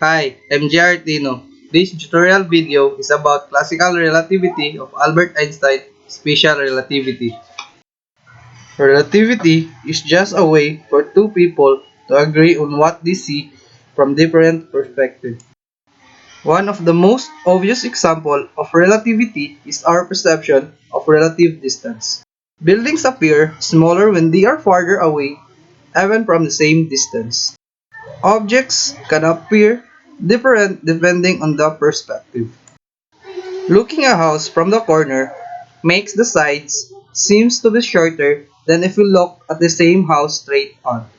Hi, I'm JR Tino. This tutorial video is about classical relativity of Albert Einstein's special relativity. Relativity is just a way for two people to agree on what they see from different perspectives. One of the most obvious examples of relativity is our perception of relative distance. Buildings appear smaller when they are farther away, even from the same distance. Objects can appear different depending on the perspective. Looking at a house from the corner makes the sides seems to be shorter than if you look at the same house straight on.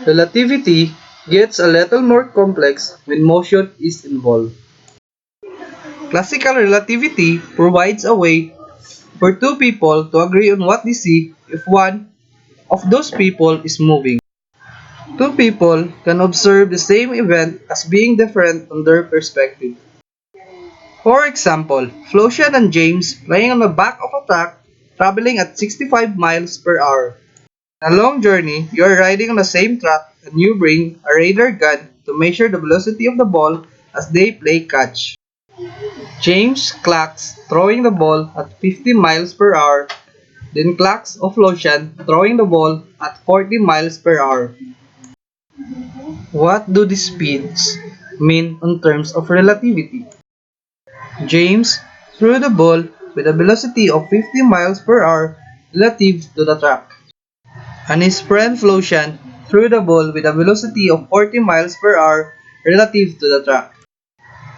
Relativity gets a little more complex when motion is involved. Classical relativity provides a way for two people to agree on what they see if one of those people is moving. Two people can observe the same event as being different from their perspective. For example, Flocian and James flying on the back of a truck traveling at 65 miles per hour. In a long journey, you are riding on the same truck and you bring a radar gun to measure the velocity of the ball as they play catch. James clocks throwing the ball at 50 miles per hour, then clocks of Flocian throwing the ball at 40 miles per hour. What do these speeds mean in terms of relativity? James threw the ball with a velocity of 50 miles per hour relative to the track, and his friend Flocian threw the ball with a velocity of 40 miles per hour relative to the track.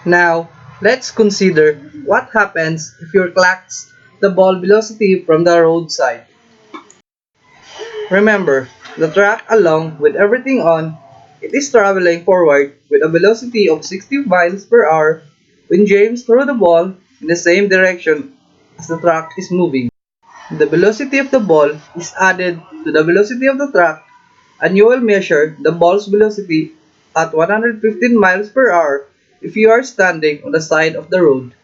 Now, let's consider what happens if you clocks the ball velocity from the roadside. Remember, the track along with everything on it is traveling forward with a velocity of 60 miles per hour when James threw the ball in the same direction as the track is moving. The velocity of the ball is added to the velocity of the track and you will measure the ball's velocity at 115 miles per hour if you are standing on the side of the road.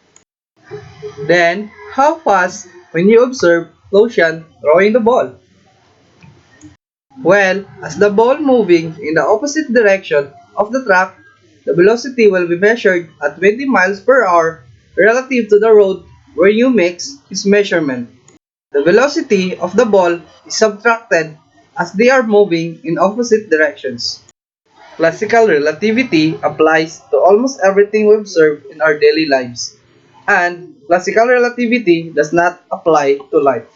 Then, how fast when you observe Flocian throwing the ball? Well, as the ball moving in the opposite direction of the track, the velocity will be measured at 20 miles per hour relative to the road where you makes his measurement. The velocity of the ball is subtracted as they are moving in opposite directions. Classical relativity applies to almost everything we observe in our daily lives, and classical relativity does not apply to life.